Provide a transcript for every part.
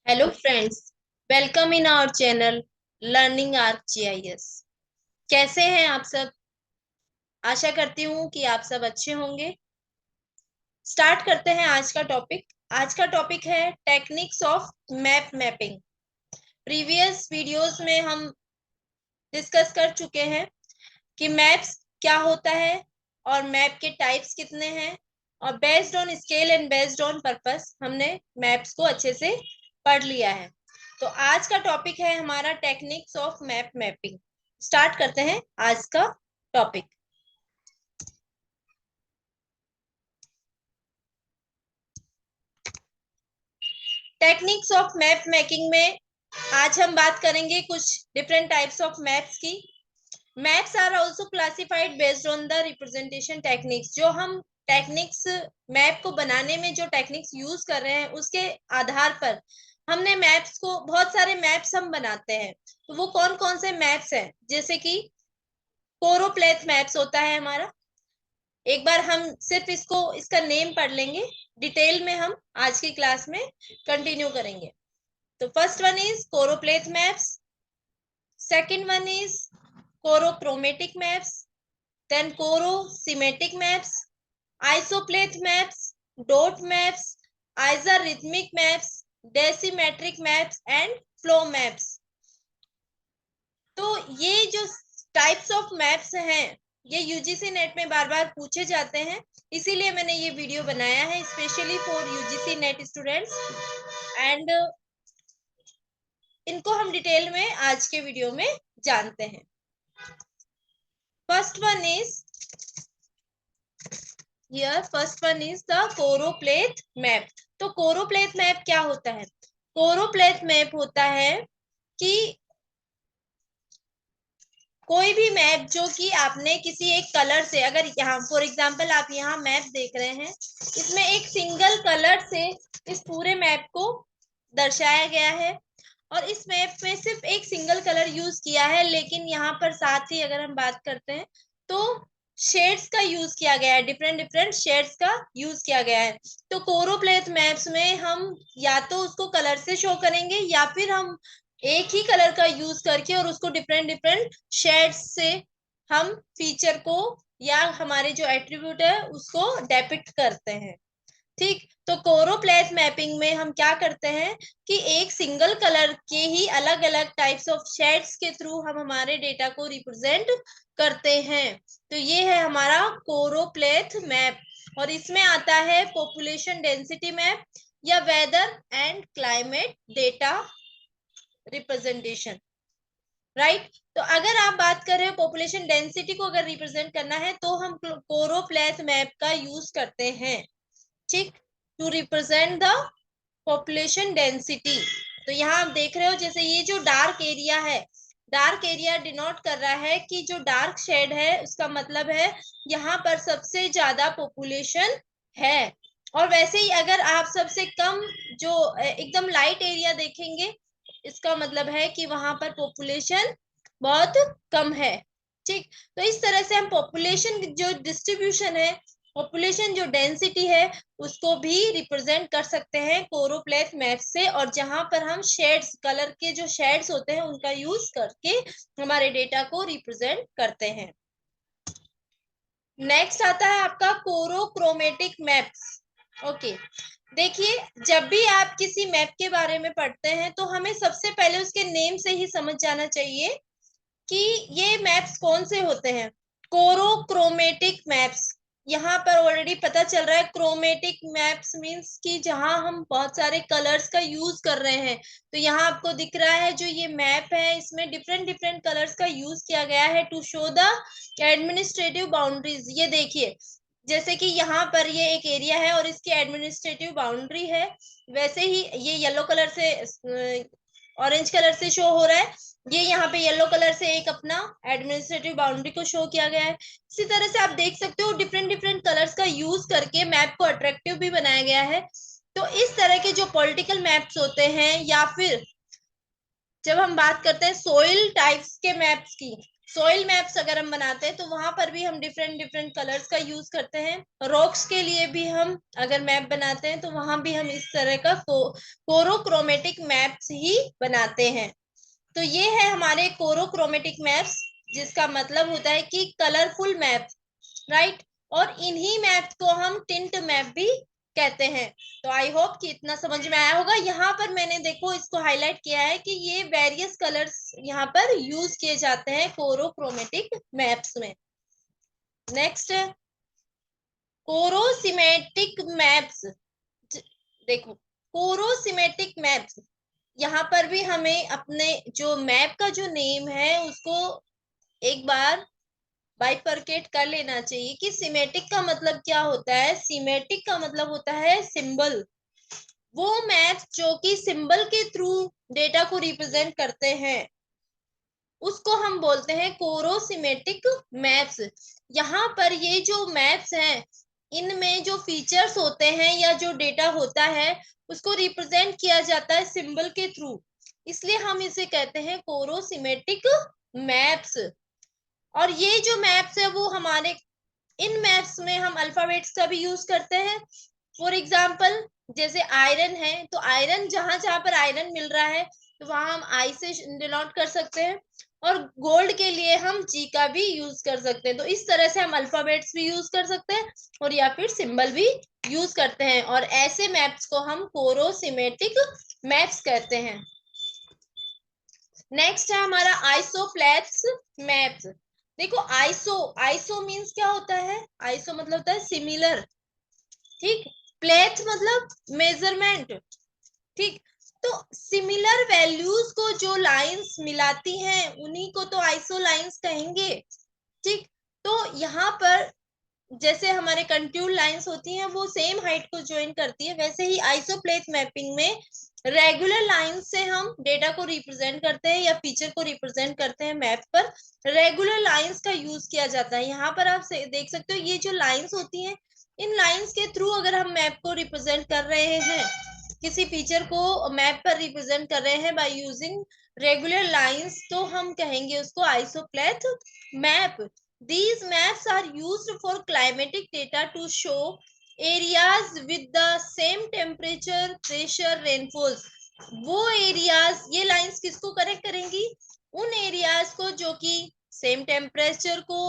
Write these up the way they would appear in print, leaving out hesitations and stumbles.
Hello friends, welcome in our channel learning arc GIS। कैसे हैं आप सब? आशा करती हूँ कि आप सब अच्छे होंगे। स्टार्ट करते हैं आज का टॉपिक। आज का टॉपिक है techniques of map mapping. Previous videos में हम डिस्कस कर चुके हैं कि मैप्स क्या होता है और मैप के टाइप्स कितने हैं, और based on scale and based on purpose हमने मैप्स को अच्छे से पढ़ लिया है। तो आज का टॉपिक है हमारा techniques of map mapping. Start करते हैं आज का topic. Techniques of map making में आज हम बात करेंगे कुछ डिफरेंट टाइप्स ऑफ मैप्स की। Maps are also classified based on the representation techniques. जो हम टेक्निक्स मैप को बनाने में जो टेक्निक्स यूज कर रहे हैं उसके आधार पर हमने मैप्स को, बहुत सारे मैप्स हम बनाते हैं। तो वो कौन कौन से मैप्स हैं? जैसे कि कोरोप्लेथ मैप्स होता है हमारा। एक बार हम सिर्फ इसका नेम पढ़ लेंगे, डिटेल में हम आज की क्लास में कंटिन्यू करेंगे। तो first one is choropleth maps, second one is chorochromatic maps, then chorosematic maps, isopleth maps, dot maps, isarhythmic maps, decimetric maps and flow maps। तो ये जो टाइप्स ऑफ मैप्स हैं ये यूजीसी नेट में बार बार पूछे जाते हैं, इसीलिए मैंने ये वीडियो बनाया है specially for UGC net students. And इनको हम डिटेल में आज के वीडियो में जानते हैं। First one is first one is the choropleth map. तो कोरोप्लेथ मैप क्या होता है? कोरोप्लेथ मैप होता है कि कोई भी मैप जो कि आपने किसी एक कलर से, अगर यहाँ फॉर एग्जांपल आप यहाँ मैप देख रहे हैं, इसमें एक सिंगल कलर से इस पूरे मैप को दर्शाया गया है और इस मैप में सिर्फ एक सिंगल कलर यूज किया है, लेकिन यहाँ पर साथ ही अगर हम बात करते हैं तो शेड्स का यूज किया गया है, डिफरेंट डिफरेंट शेड्स का यूज किया गया है। तो कोरोप्लेथ मैप्स में हम या तो उसको कलर से शो करेंगे या फिर हम एक ही कलर का यूज करके और उसको डिफरेंट डिफरेंट शेड्स से हम फीचर को या हमारे जो एट्रीब्यूट है उसको डेपिक्ट करते हैं। ठीक, तो कोरोप्लेथ मैपिंग में हम क्या करते हैं कि एक सिंगल कलर के ही अलग अलग टाइप्स ऑफ शेड्स के थ्रू हम हमारे डेटा को रिप्रेजेंट करते हैं। तो ये है हमारा कोरोप्लेथ मैप, और इसमें आता है पॉपुलेशन डेंसिटी मैप या weather and climate data representation. Right, तो अगर आप बात कर रहे हो पॉपुलेशन डेंसिटी को अगर रिप्रेजेंट करना है तो हम कोरोप्लेथ मैप का यूज करते हैं। ठीक, to represent the population density. तो यहाँ आप देख रहे हो जैसे ये जो डार्क एरिया है, डार्क एरिया डिनोट कर रहा है कि जो डार्क शेड है उसका मतलब है यहाँ पर सबसे ज्यादा पॉपुलेशन है। और वैसे ही अगर आप सबसे कम जो एकदम लाइट एरिया देखेंगे, इसका मतलब है कि वहां पर पॉपुलेशन बहुत कम है। ठीक, तो इस तरह से हम पॉपुलेशन जो डिस्ट्रीब्यूशन है, पॉपुलेशन जो डेंसिटी है, उसको भी रिप्रेजेंट कर सकते हैं कोरोप्लेथ मैप से। और जहां पर हम शेड्स, कलर के जो शेड्स होते हैं उनका यूज करके हमारे डेटा को रिप्रेजेंट करते हैं। नेक्स्ट आता है आपका कोरोक्रोमेटिक मैप्स। ओके, देखिए जब भी आप किसी मैप के बारे में पढ़ते हैं तो हमें सबसे पहले उसके नेम से ही समझ जाना चाहिए कि ये मैप्स कौन से होते हैं। कोरोक्रोमेटिक मैप्स, यहाँ पर ऑलरेडी पता चल रहा है। क्रोमेटिक मैप्स मींस कि जहां हम बहुत सारे कलर्स का यूज कर रहे हैं। तो यहाँ आपको दिख रहा है जो ये मैप है इसमें डिफरेंट डिफरेंट कलर्स का यूज किया गया है to show the administrative boundaries. ये देखिए जैसे कि यहाँ पर ये एक एरिया है और इसकी एडमिनिस्ट्रेटिव बाउंड्री है, वैसे ही ये येलो कलर से, ऑरेंज कलर से शो हो रहा है। ये यहाँ पे येलो कलर से एक अपना एडमिनिस्ट्रेटिव बाउंड्री को शो किया गया है। इसी तरह से आप देख सकते हो डिफरेंट डिफरेंट कलर्स का यूज करके मैप को अट्रैक्टिव भी बनाया गया है। तो इस तरह के जो पॉलिटिकल मैप्स होते हैं, या फिर जब हम बात करते हैं सोइल टाइप्स के मैप्स की, सॉइल मैप्स अगर हम बनाते हैं तो वहां पर भी हम डिफरेंट डिफरेंट कलर्स का यूज करते हैं। रॉक्स के लिए भी हम अगर मैप बनाते हैं तो वहां भी हम इस तरह का कोरोक्रोमेटिक मैप्स ही बनाते हैं। तो ये है हमारे कोरोक्रोमेटिक मैप्स, जिसका मतलब होता है कि कलरफुल मैप, राइट। और इन्हीं मैप को हम टिंट मैप भी कहते हैं। तो आई होप कि इतना समझ में आया होगा। यहाँ पर मैंने देखो इसको हाईलाइट किया है कि ये वेरियस कलर्स यहाँ पर यूज किए जाते हैं कोरोक्रोमेटिक मैप्स में। नेक्स्ट है कोरोसिमेटिक मैप्स। देखो कोरोसिमेटिक मैप्स, यहाँ पर भी हमें अपने जो मैप का जो नेम है उसको एक बार बाइफरकेट कर लेना चाहिए कि सिमेटिक का मतलब क्या होता है। सिमेटिक का मतलब होता है सिंबल। वो मैप जो कि सिंबल के थ्रू डेटा को रिप्रेजेंट करते हैं उसको हम बोलते हैं कोरोसिमेटिक मैप्स। यहाँ पर ये जो मैप्स हैं इनमें जो फीचर्स होते हैं या जो डेटा होता है उसको रिप्रेजेंट किया जाता है सिंबल के थ्रू, इसलिए हम इसे कहते हैं कोरोसिमेटिक मैप्स। और ये जो मैप्स है वो हमारे इन मैप्स में हम अल्फाबेट्स का भी यूज करते हैं। फॉर एग्जाम्पल जैसे आयरन है तो आयरन जहां जहां पर आयरन मिल रहा है तो वहां हम आई से डिनोट कर सकते हैं, और गोल्ड के लिए हम जी का भी यूज कर सकते हैं। तो इस तरह से हम अल्फाबेट्स भी यूज कर सकते हैं और या फिर सिंबल भी यूज करते हैं, और ऐसे मैप्स को हम कोरोसिमेटिक मैप्स कहते हैं। नेक्स्ट है हमारा आइसोप्लेट्स मैप्स। देखो आइसो, आइसो मीन्स क्या होता है, आइसो मतलब होता है सिमिलर, ठीक। प्लेथ मतलब मेजरमेंट, ठीक। तो सिमिलर वैल्यूज को जो लाइंस मिलाती हैं उन्हीं को तो आइसो लाइंस कहेंगे, ठीक। तो यहाँ पर जैसे हमारे कंटूर लाइंस होती हैं वो सेम हाइट को ज्वाइन करती है, वैसे ही आइसोप्लेथ मैपिंग में रेगुलर लाइन से हम डेटा को रिप्रेजेंट करते हैं या फीचर को रिप्रेजेंट करते हैं मैप पर। रेगुलर लाइंस का यूज किया जाता है। यहाँ पर आप देख सकते हो ये जो लाइंस होती हैं इन लाइंस के थ्रू अगर हम मैप को रिप्रेजेंट कर रहे हैं, किसी फीचर को मैप पर रिप्रेजेंट कर रहे हैं बाय यूजिंग रेगुलर लाइंस, तो हम कहेंगे उसको आइसोप्लेथ map. These maps are used for climatic data to show areas with the same temperature, pressure, rainfalls। वो एरियाज, ये लाइंस किसको कनेक्ट करेंगी, उन एरियाज को जो कि सेम टेम्परेचर को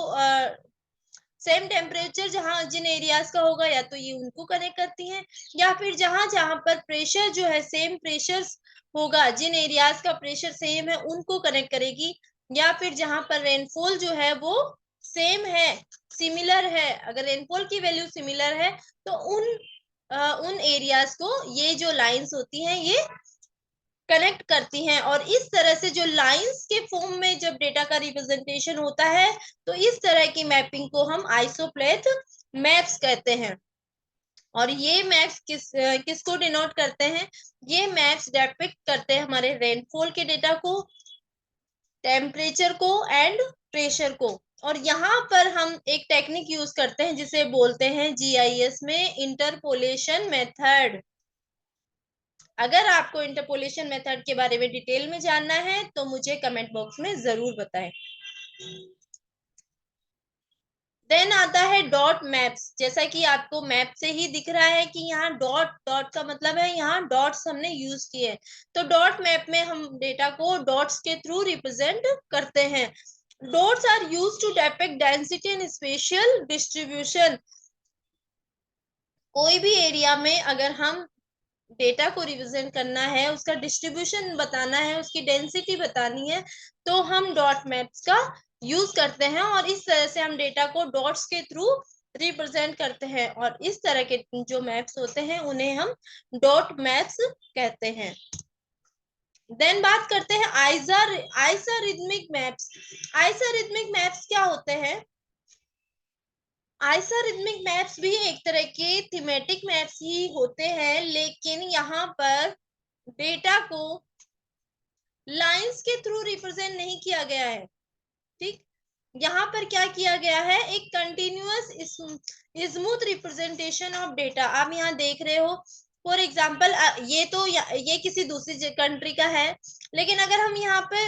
सेम टेम्परेचर जहां जिन एरियाज का होगा या तो ये उनको कनेक्ट करती हैं, या फिर जहां जहां पर प्रेशर जो है सेम प्रेशर होगा, जिन एरियाज का प्रेशर सेम है उनको कनेक्ट करेगी, या फिर जहां पर रेनफॉल जो है वो सेम है, सिमिलर है, अगर रेनफॉल की वैल्यू सिमिलर है तो उन एरियाज को ये जो लाइंस होती हैं ये कनेक्ट करती हैं। और इस तरह से जो लाइंस के फॉर्म में जब डेटा का रिप्रेजेंटेशन होता है तो इस तरह की मैपिंग को हम आइसोप्लेथ मैप्स कहते हैं। और ये मैप्स किसको डिनोट करते हैं, ये मैप्स डिपिक्ट करते हैं हमारे रेनफॉल के डेटा को, टेम्परेचर को एंड प्रेशर को। और यहाँ पर हम एक टेक्निक यूज करते हैं जिसे बोलते हैं जीआईएस में इंटरपोलेशन मेथड। अगर आपको इंटरपोलेशन मेथड के बारे में डिटेल में जानना है तो मुझे कमेंट बॉक्स में जरूर बताएं। देन आता है डॉट मैप्स। जैसा कि आपको मैप से ही दिख रहा है कि यहाँ डॉट, डॉट का मतलब है यहाँ डॉट्स हमने यूज किए। तो डॉट मैप में हम डेटा को डॉट्स के थ्रू रिप्रेजेंट करते हैं। Dots are used to depict density and spatial distribution. कोई भी एरिया में अगर हम डेटा को रिप्रेजेंट करना है, उसका डिस्ट्रीब्यूशन बताना है, उसकी डेंसिटी बतानी है, तो हम डॉट मैप्स का यूज करते हैं, और इस तरह से हम डेटा को डॉट्स के थ्रू रिप्रेजेंट करते हैं। और इस तरह के जो मैप्स होते हैं उन्हें हम डॉट मैप्स कहते हैं। देन बात करते हैं आइसोरिथमिक मैप्स। आइसोरिथमिक मैप्स क्या होते हैं, आइसोरिथमिक मैप्स भी एक तरह के थीमेटिक मैप्स ही होते हैं, लेकिन यहाँ पर डेटा को लाइंस के थ्रू रिप्रेजेंट नहीं किया गया है, ठीक। यहाँ पर क्या किया गया है, एक continuous smooth representation of data. आप यहाँ देख रहे हो फॉर एग्जाम्पल ये तो ये किसी दूसरी कंट्री का है, लेकिन अगर हम यहाँ पे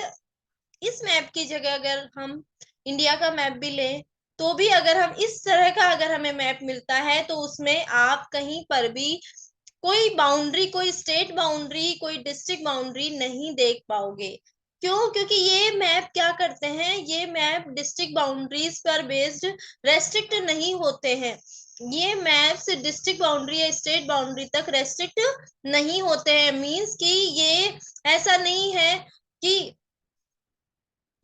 इस मैप की जगह अगर हम इंडिया का मैप भी लें तो भी अगर हम इस तरह का अगर हमें मैप मिलता है तो उसमें आप कहीं पर भी कोई बाउंड्री, कोई स्टेट बाउंड्री, कोई डिस्ट्रिक्ट बाउंड्री नहीं देख पाओगे। क्यों? क्योंकि ये मैप क्या करते हैं, ये मैप डिस्ट्रिक्ट बाउंड्रीज पर बेस्ड रेस्ट्रिक्ट नहीं होते हैं। ये मैप्स डिस्ट्रिक्ट बाउंड्री या स्टेट बाउंड्री तक रेस्ट्रिक्ट नहीं होते हैं। मींस कि ये ऐसा नहीं है कि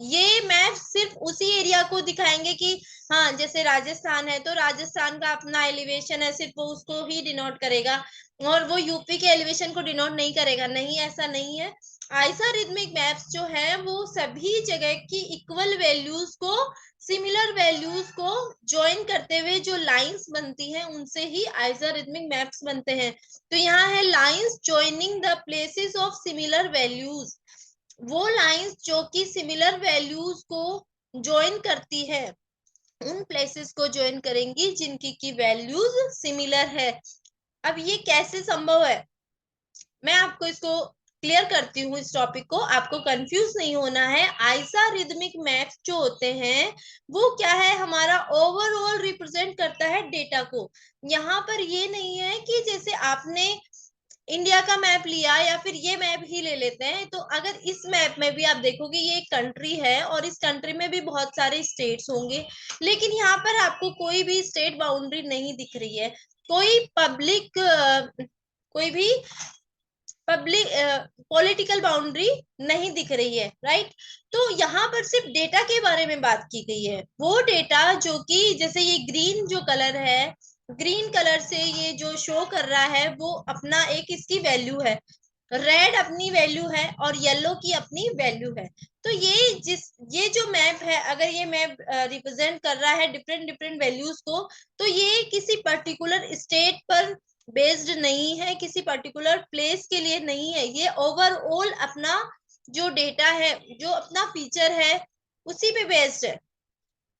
ये मैप सिर्फ उसी एरिया को दिखाएंगे कि हाँ, जैसे राजस्थान है तो राजस्थान का अपना एलिवेशन है, सिर्फ वो उसको ही डिनोट करेगा और वो यूपी के एलिवेशन को डिनोट नहीं करेगा। नहीं, ऐसा नहीं है। आइसोरिथमिक मैप्स जो है वो सभी जगह की इक्वल वैल्यूज को, सिमिलर वैल्यूज को ज्वाइन करते हुए जो लाइंस बनती हैं उनसे ही आइसोरिथमिक मैप्स बनते हैं। तो यहाँ है lines joining the places of similar values. वो लाइंस जो कि सिमिलर वैल्यूज को ज्वाइन करती है, उन प्लेसेस को ज्वाइन करेंगी जिनकी की वैल्यूज सिमिलर है। अब ये कैसे संभव है, मैं आपको इसको क्लियर करती हूँ। इस टॉपिक को आपको कंफ्यूज नहीं होना है। आइसोरिथमिक मैप्स जो होते हैं वो क्या है, हमारा ओवरऑल रिप्रेजेंट करता है डेटा को। यहाँ पर ये नहीं है कि जैसे आपने इंडिया का मैप लिया या फिर ये मैप ही ले लेते हैं, तो अगर इस मैप में भी आप देखोगे ये एक कंट्री है और इस कंट्री में भी बहुत सारे स्टेट्स होंगे, लेकिन यहाँ पर आपको कोई भी स्टेट बाउंड्री नहीं दिख रही है, कोई पब्लिक कोई भी पब्लिक पॉलिटिकल बाउंड्री नहीं दिख रही है, राइट। तो यहाँ पर सिर्फ डेटा के बारे में बात की गई है। वो डेटा जो कि जैसे ये ग्रीन जो कलर है, ग्रीन कलर से ये जो शो कर रहा है वो अपना एक इसकी वैल्यू है, रेड अपनी वैल्यू है और येलो की अपनी वैल्यू है। तो ये जो मैप है, अगर ये मैप रिप्रेजेंट कर रहा है डिफरेंट डिफरेंट वैल्यूज को, तो ये किसी पर्टिकुलर स्टेट पर बेस्ड नहीं है, किसी पर्टिकुलर प्लेस के लिए नहीं है। ये ओवरऑल अपना जो डेटा है, जो अपना फीचर है, उसी पे बेस्ड है,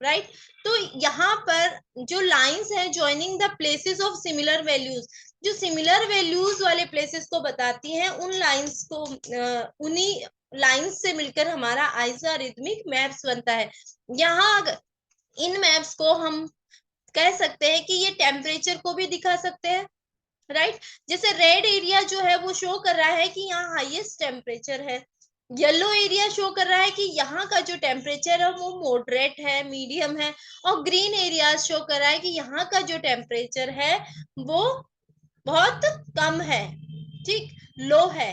राइट। तो यहाँ पर जो लाइंस है joining the places of similar values, जो सिमिलर वैल्यूज वाले प्लेसेस को बताती हैं, उन लाइंस को उन्हीं लाइंस से मिलकर हमारा आइसोरिथमिक मैप्स बनता है। यहाँ इन मैप्स को हम कह सकते हैं कि ये टेम्परेचर को भी दिखा सकते हैं, राइट। जैसे रेड एरिया जो है वो शो कर रहा है कि यहाँ हाईएस्ट टेम्परेचर है, येलो एरिया शो कर रहा है कि यहाँ का जो टेम्परेचर है वो मॉडरेट है, मीडियम है, और ग्रीन एरिया शो कर रहा है कि यहाँ का जो टेम्परेचर है वो बहुत कम है, ठीक, लो है,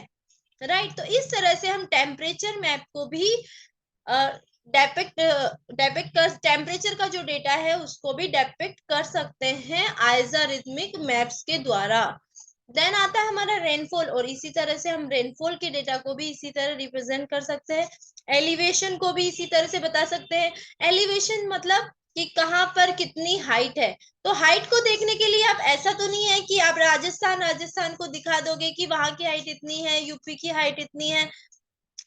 राइट। तो इस तरह से हम टेम्परेचर मैप को भी डेपिक्ट डेपिक्ट कर, टेम्परेचर का जो डेटा है उसको भी डेपिक्ट कर सकते हैं आइसोरिथमिक मैप्स के द्वारा। देन आता है हमारा रेनफॉल, और इसी तरह से हम रेनफॉल के डेटा को भी इसी तरह रिप्रेजेंट कर सकते हैं। एलिवेशन को भी इसी तरह से बता सकते हैं। एलिवेशन मतलब कि कहाँ पर कितनी हाइट है। तो हाइट को देखने के लिए आप, ऐसा तो नहीं है कि आप राजस्थान को दिखा दोगे कि वहां की हाइट इतनी है, यूपी की हाइट इतनी है,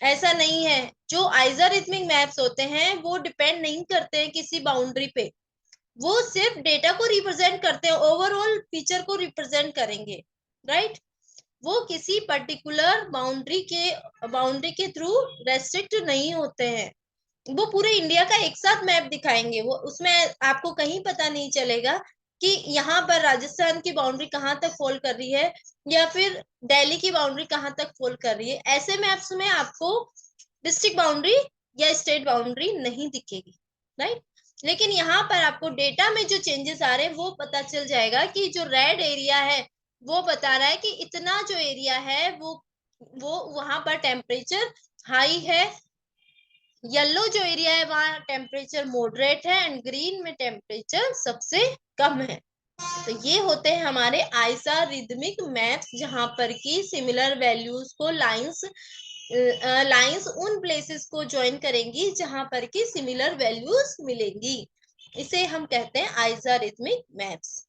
ऐसा नहीं है। जो आइसोरिथमिक मैप्स होते हैं वो डिपेंड नहीं करते हैं किसी बाउंड्री पे, वो सिर्फ डेटा को रिप्रेजेंट करते हैं, ओवरऑल फीचर को रिप्रेजेंट करेंगे, राइट। वो किसी पर्टिकुलर बाउंड्री के थ्रू रेस्ट्रिक्ट नहीं होते हैं। वो पूरे इंडिया का एक साथ मैप दिखाएंगे, वो उसमें आपको कहीं पता नहीं चलेगा कि यहाँ पर राजस्थान की बाउंड्री कहाँ तक फॉल कर रही है या फिर दिल्ली की बाउंड्री कहाँ तक फॉल कर रही है। ऐसे मैप्स में आपको डिस्ट्रिक्ट बाउंड्री या स्टेट बाउंड्री नहीं दिखेगी, राइट। लेकिन यहाँ पर आपको डेटा में जो चेंजेस आ रहे हैं वो पता चल जाएगा कि जो रेड एरिया है वो बता रहा है कि इतना जो एरिया है वो वहां पर टेम्परेचर हाई है, येलो जो एरिया है वहां टेम्परेचर मॉडरेट है, एंड ग्रीन में टेम्परेचर सबसे कम है। तो ये होते हैं हमारे आइसोरिथमिक मैप्स, जहां पर की सिमिलर वैल्यूज को लाइंस उन प्लेसेस को ज्वाइन करेंगी जहां पर की सिमिलर वैल्यूज मिलेंगी। इसे हम कहते हैं आइसोरिथमिक मैप्स।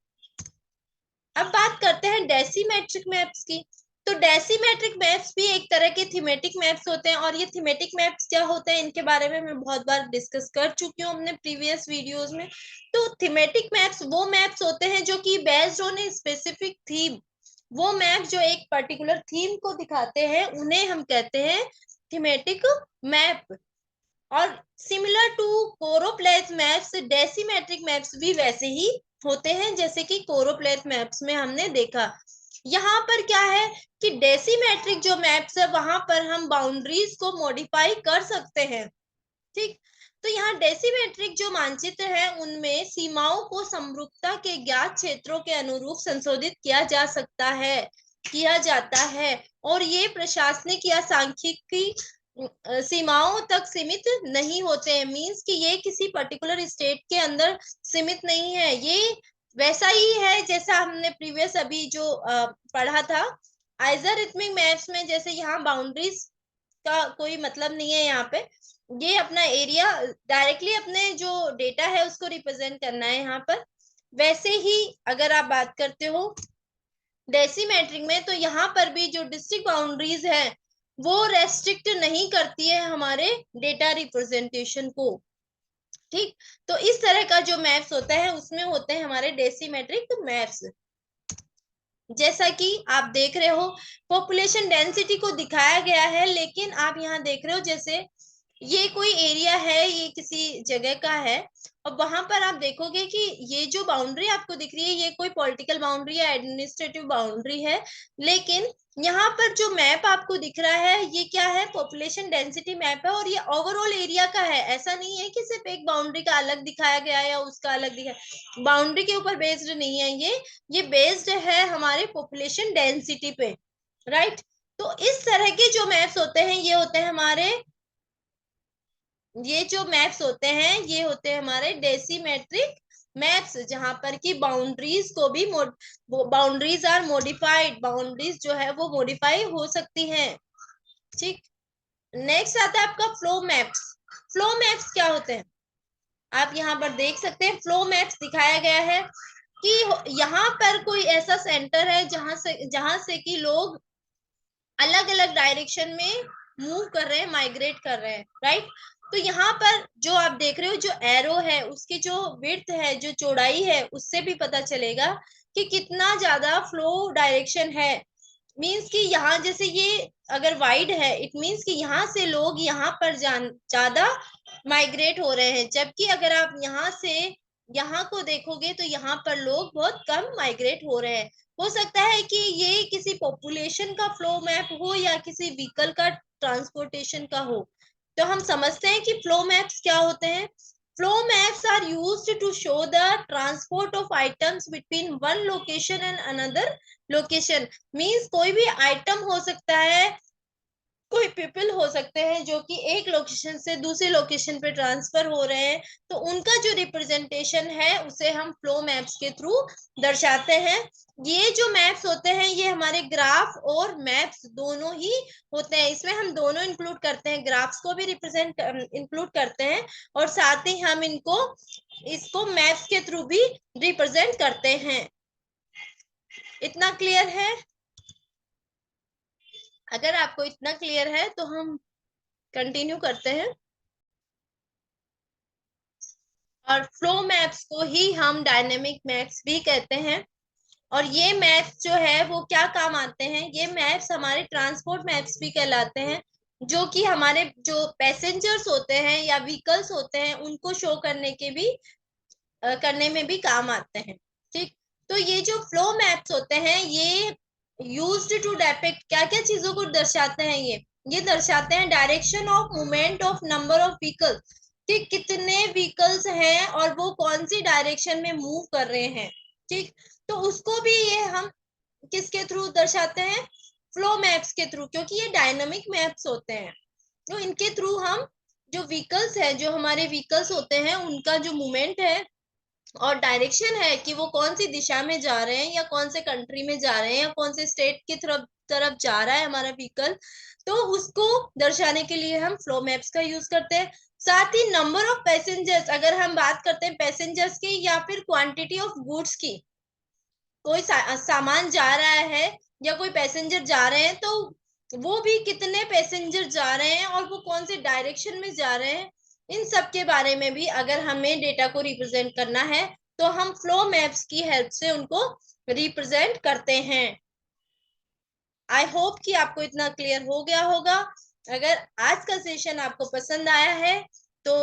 अब बात करते हैं डेसीमेट्रिक मैप्स की। तो डेसीमेट्रिक मैप्स भी एक तरह के थीमेटिक मैप्स होते हैं, और ये थीमेटिक मैप्स क्या होते हैं इनके बारे में मैं बहुत बार डिस्कस कर चुकी हूँ अपने प्रीवियस वीडियोस में। तो थीमेटिक मैप्स वो मैप्स होते हैं जो कि based on a specific theme, वो मैप जो एक पर्टिकुलर थीम को दिखाते हैं उन्हें हम कहते हैं थीमेटिक मैप। और सिमिलर टू कोरोप्लेथ मैप्स, डेसीमेट्रिक मैप्स भी वैसे ही होते हैं जैसे कि कोरोप्लेथ मैप्स में हमने देखा। यहाँ पर क्या है कि डेसीमेट्रिक जो मैप्स है वहां पर हम बाउंड्रीज को मॉडिफाई कर सकते हैं। ठीक, तो यहाँ डेसीमेट्रिक जो मानचित्र है उनमें सीमाओं को समरूपता के ज्ञात क्षेत्रों के अनुरूप संशोधित किया जा सकता है, किया जाता है, और ये प्रशासनिक या सांख्यिकी सीमाओं तक सीमित नहीं होते हैं। मींस कि ये किसी पर्टिकुलर स्टेट के अंदर सीमित नहीं है, ये वैसा ही है जैसा हमने प्रीवियस अभी जो पढ़ा था आइजोरिथमिक मैप्स में। जैसे यहाँ बाउंड्रीज का कोई मतलब नहीं है, यहाँ पे ये अपना एरिया डायरेक्टली अपने जो डेटा है उसको रिप्रेजेंट करना है यहाँ पर। वैसे ही अगर आप बात करते हो डेसीमेट्रिक में, तो यहाँ पर भी जो डिस्ट्रिक्ट बाउंड्रीज है वो रेस्ट्रिक्ट नहीं करती है हमारे डेटा रिप्रेजेंटेशन को। ठीक, तो इस तरह का जो मैप्स होता है उसमें होते हैं हमारे डेसीमेट्रिक मैप्स। जैसा कि आप देख रहे हो पॉपुलेशन डेंसिटी को दिखाया गया है, लेकिन आप यहाँ देख रहे हो जैसे ये कोई एरिया है, ये किसी जगह का है, और वहां पर आप देखोगे कि ये जो बाउंड्री आपको दिख रही है ये कोई पॉलिटिकल बाउंड्री या एडमिनिस्ट्रेटिव बाउंड्री है। लेकिन यहाँ पर जो मैप आपको दिख रहा है ये क्या है, पॉपुलेशन डेंसिटी मैप है, और ये ओवरऑल एरिया का है। ऐसा नहीं है कि सिर्फ एक बाउंड्री का अलग दिखाया गया है या उसका अलग दिखाया, बाउंड्री के ऊपर बेस्ड नहीं है ये बेस्ड है हमारे पॉपुलेशन डेंसिटी पे, राइट। तो इस तरह के जो मैप्स होते हैं ये होते हैं हमारे, ये जो मैप्स होते हैं ये होते हैं हमारे डेसीमेट्रिक मैप्स, जहां पर की बाउंड्रीज को भी बाउंड्रीज आर मॉडिफाइड, बाउंड्रीज जो है वो मॉडिफाई हो सकती हैं। ठीक, नेक्स्ट आता है आपका फ्लो मैप्स। फ्लो मैप्स क्या होते हैं, आप यहाँ पर देख सकते हैं फ्लो मैप्स दिखाया गया है कि यहाँ पर कोई ऐसा सेंटर है जहां से कि लोग अलग अलग डायरेक्शन में मूव कर रहे हैं, माइग्रेट कर रहे हैं, राइट। तो यहाँ पर जो आप देख रहे हो जो एरो है उसकी जो विड्थ है, जो चौड़ाई है, उससे भी पता चलेगा कि कितना ज्यादा फ्लो डायरेक्शन है। मीन्स कि यहाँ जैसे ये अगर वाइड है इट मीन्स कि यहाँ से लोग यहाँ पर ज्यादा माइग्रेट हो रहे हैं, जबकि अगर आप यहाँ से यहाँ को देखोगे तो यहाँ पर लोग बहुत कम माइग्रेट हो रहे हैं। हो सकता है कि ये किसी पॉपुलेशन का फ्लो मैप हो या किसी व्हीकल का ट्रांसपोर्टेशन का हो। तो हम समझते हैं कि फ्लो मैप्स क्या होते हैं। Flow maps are used to show the transport of items between one location and another location. Means कोई भी आइटम हो सकता है, कोई पीपल हो सकते हैं जो कि एक लोकेशन से दूसरी लोकेशन पे ट्रांसफर हो रहे हैं, तो उनका जो रिप्रेजेंटेशन है उसे हम फ्लो मैप्स के थ्रू दर्शाते हैं। ये जो मैप्स होते हैं ये हमारे ग्राफ और मैप्स दोनों ही होते हैं, इसमें हम दोनों इंक्लूड करते हैं, ग्राफ्स को भी रिप्रेजेंट इंक्लूड करते हैं और साथ ही हम इसको मैप्स के थ्रू भी रिप्रेजेंट करते हैं। इतना क्लियर है? अगर आपको इतना क्लियर है तो हम कंटिन्यू करते हैं। और फ्लो मैप्स को ही हम डायनेमिक मैप्स भी कहते हैं। और ये मैप्स जो है वो क्या काम आते हैं, ये मैप्स हमारे ट्रांसपोर्ट मैप्स भी कहलाते हैं, जो कि हमारे जो पैसेंजर्स होते हैं या व्हीकल्स होते हैं उनको शो करने के भी करने में भी काम आते हैं। ठीक, तो ये जो फ्लो मैप्स होते हैं ये यूज्ड टू डिपिक्ट क्या क्या चीजों को दर्शाते हैं, ये दर्शाते हैं direction of movement of number of vehicles, कि कितने व्हीकल्स हैं और वो कौन सी डायरेक्शन में मूव कर रहे हैं। ठीक, तो उसको भी ये हम किसके थ्रू दर्शाते हैं, फ्लो मैप्स के थ्रू, क्योंकि ये डायनामिक मैप्स होते हैं। तो इनके थ्रू हम जो व्हीकल्स है, जो हमारे व्हीकल्स होते हैं उनका जो मूवमेंट है और डायरेक्शन है कि वो कौन सी दिशा में जा रहे हैं या कौन से कंट्री में जा रहे हैं या कौन से स्टेट की तरफ तरफ जा रहा है हमारा व्हीकल, तो उसको दर्शाने के लिए हम फ्लो मैप्स का यूज करते हैं। साथ ही नंबर ऑफ पैसेंजर्स, अगर हम बात करते हैं पैसेंजर्स की या फिर क्वांटिटी ऑफ गुड्स की, कोई सामान जा रहा है या कोई पैसेंजर जा रहे हैं तो वो भी कितने पैसेंजर जा रहे हैं और वो कौन से डायरेक्शन में जा रहे हैं, इन सब के बारे में भी अगर हमें डेटा को रिप्रेजेंट करना है तो हम फ्लो मैप्स की हेल्प से उनको रिप्रेजेंट करते हैं। आई होप कि आपको इतना क्लियर हो गया होगा। अगर आज का सेशन आपको पसंद आया है तो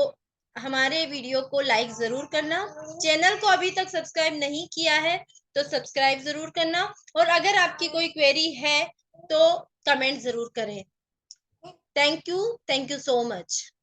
हमारे वीडियो को लाइक जरूर करना, चैनल को अभी तक सब्सक्राइब नहीं किया है तो सब्सक्राइब जरूर करना, और अगर आपकी कोई क्वेरी है तो कमेंट जरूर करें। Thank you so much.